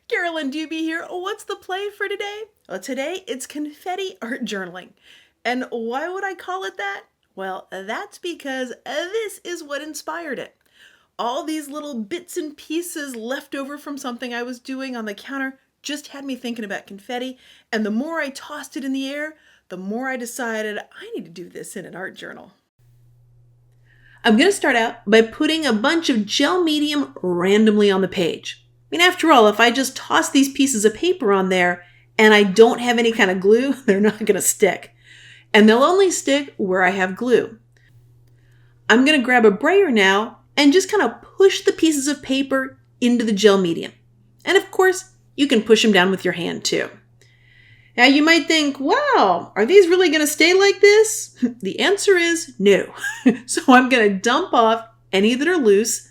Carolyn Dube here. What's the play for today? Well, today it's confetti art journaling. And why would I call it that? Well, that's because this is what inspired it. All these little bits and pieces left over from something I was doing on the counter just had me thinking about confetti. And the more I tossed it in the air, the more I decided I need to do this in an art journal. I'm going to start out by putting a bunch of gel medium randomly on the page. I mean, after all, if I just toss these pieces of paper on there and I don't have any kind of glue, they're not going to stick. And they'll only stick where I have glue. I'm going to grab a brayer now and just kind of push the pieces of paper into the gel medium. And of course, you can push them down with your hand too. Now you might think, wow, are these really going to stay like this? The answer is no. So I'm going to dump off any that are loose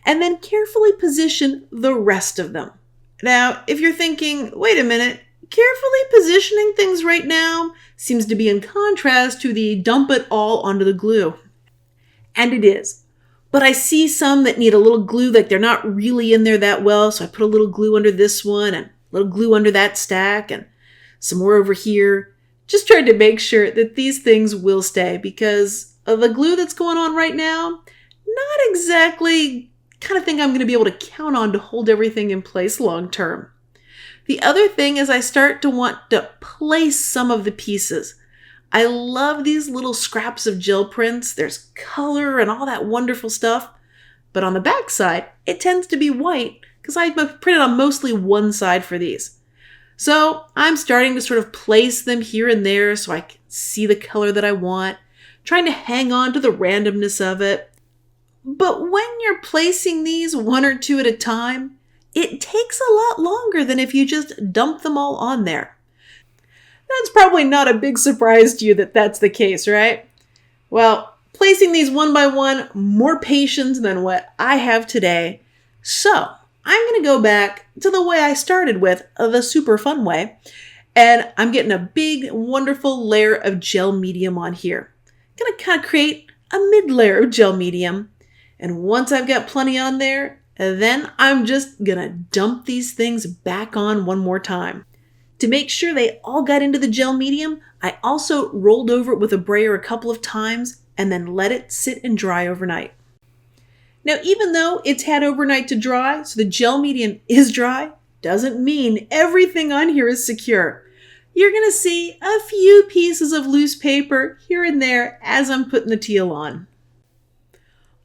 and then carefully position the rest of them. Now, if you're thinking, wait a minute, carefully positioning things right now seems to be in contrast to the dump it all onto the glue. And it is. But I see some that need a little glue, like they're not really in there that well, so I put a little glue under this one and a little glue under that stack and some more over here. Just trying to make sure that these things will stay because of the glue that's going on right now, not exactly kind of thing I'm going to be able to count on to hold everything in place long term. The other thing is I start to want to place some of the pieces. I love these little scraps of gel prints. There's color and all that wonderful stuff. But on the back side, it tends to be white because I've printed on mostly one side for these. So I'm starting to sort of place them here and there so I can see the color that I want, trying to hang on to the randomness of it. But when you're placing these one or two at a time, it takes a lot longer than if you just dump them all on there. That's probably not a big surprise to you that that's the case, right? Well, placing these one by one, more patience than what I have today. So I'm going to go back to the way I started with, the super fun way. And I'm getting a big, wonderful layer of gel medium on here. I'm going to kind of create a mid layer of gel medium. And once I've got plenty on there, then I'm just going to dump these things back on one more time. To make sure they all got into the gel medium, I also rolled over it with a brayer a couple of times and then let it sit and dry overnight. Now, even though it's had overnight to dry, so the gel medium is dry, doesn't mean everything on here is secure. You're going to see a few pieces of loose paper here and there as I'm putting the teal on.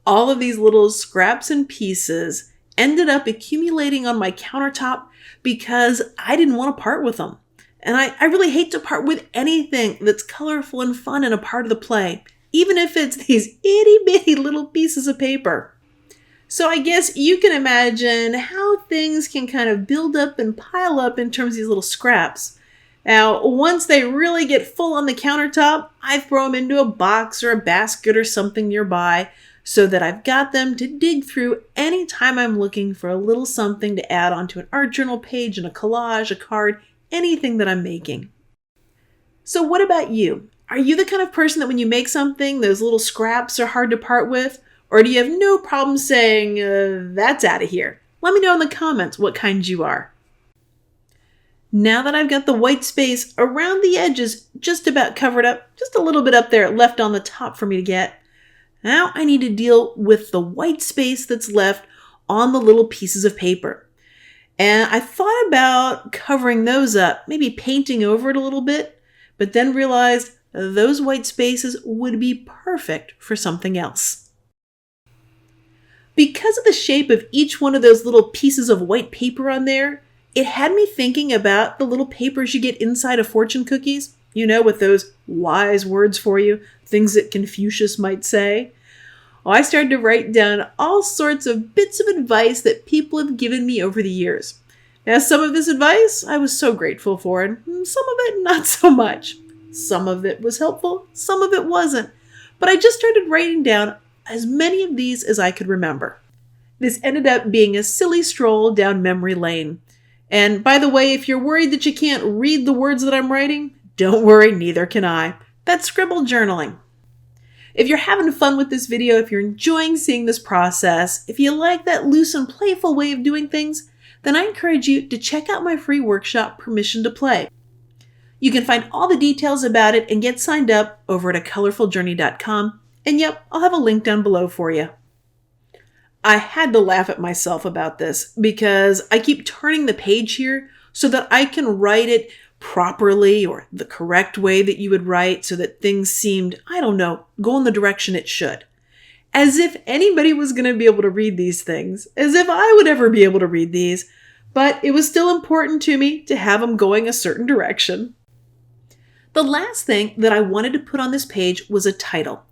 All of these little scraps and pieces ended up accumulating on my countertop because I didn't want to part with them. And I really hate to part with anything that's colorful and fun and a part of the play, even if it's these itty bitty little pieces of paper. So I guess you can imagine how things can kind of build up and pile up in terms of these little scraps. Now, once they really get full on the countertop, I throw them into a box or a basket or something nearby, so that I've got them to dig through anytime I'm looking for a little something to add onto an art journal page, and a collage, a card, anything that I'm making. So what about you? Are you the kind of person that when you make something, those little scraps are hard to part with? Or do you have no problem saying, that's out of here? Let me know in the comments what kind you are. Now that I've got the white space around the edges just about covered up, just a little bit up there left on the top for me to get, now I need to deal with the white space that's left on the little pieces of paper. And I thought about covering those up, maybe painting over it a little bit, but then realized those white spaces would be perfect for something else. Because of the shape of each one of those little pieces of white paper on there, it had me thinking about the little papers you get inside of fortune cookies. You know, with those wise words for you, things that Confucius might say. Well, I started to write down all sorts of bits of advice that people have given me over the years. Now, some of this advice I was so grateful for, and some of it not so much. Some of it was helpful, some of it wasn't. But I just started writing down as many of these as I could remember. This ended up being a silly stroll down memory lane. And by the way, if you're worried that you can't read the words that I'm writing, don't worry, neither can I. That's scribble journaling. If you're having fun with this video, if you're enjoying seeing this process, if you like that loose and playful way of doing things, then I encourage you to check out my free workshop, Permission to Play. You can find all the details about it and get signed up over at acolorfuljourney.com. And yep, I'll have a link down below for you. I had to laugh at myself about this because I keep turning the page here so that I can write it properly or the correct way that you would write so that things seemed, go in the direction it should. As if anybody was going to be able to read these things, as if I would ever be able to read these, but it was still important to me to have them going a certain direction. The last thing that I wanted to put on this page was a title,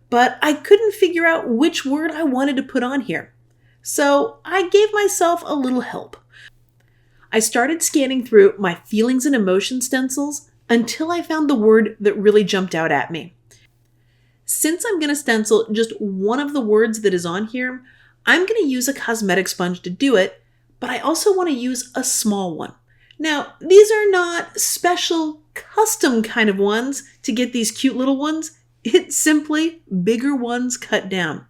but I couldn't figure out which word I wanted to put on here. So I gave myself a little help. I started scanning through my feelings and emotion stencils until I found the word that really jumped out at me. Since I'm going to stencil just one of the words that is on here, I'm going to use a cosmetic sponge to do it, but I also want to use a small one. Now, these are not special, custom kind of ones to get these cute little ones. It's simply bigger ones cut down.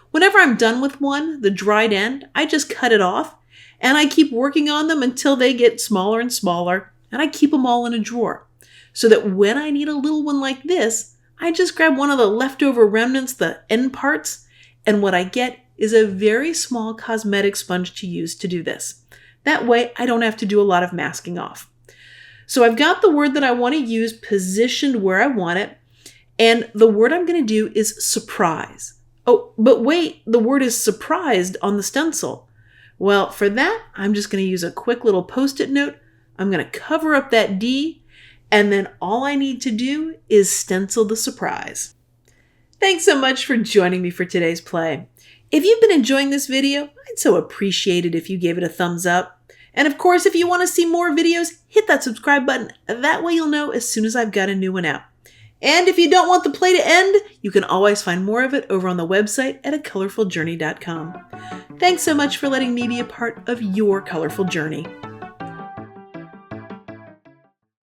Whenever I'm done with one, the dried end, I just cut it off and I keep working on them until they get smaller and smaller, and I keep them all in a drawer so that when I need a little one like this, I just grab one of the leftover remnants, the end parts, and what I get is a very small cosmetic sponge to use to do this. That way, I don't have to do a lot of masking off. So I've got the word that I want to use positioned where I want it, and the word I'm going to do is surprise. Oh, but wait, the word is surprised on the stencil. Well, for that, I'm just going to use a quick little Post-it note. I'm going to cover up that D, and then all I need to do is stencil the surprise. Thanks so much for joining me for today's play. If you've been enjoying this video, I'd so appreciate it if you gave it a thumbs up. And of course, if you want to see more videos, hit that subscribe button. That way you'll know as soon as I've got a new one out. And if you don't want the play to end, you can always find more of it over on the website at acolorfuljourney.com. Thanks so much for letting me be a part of your colorful journey.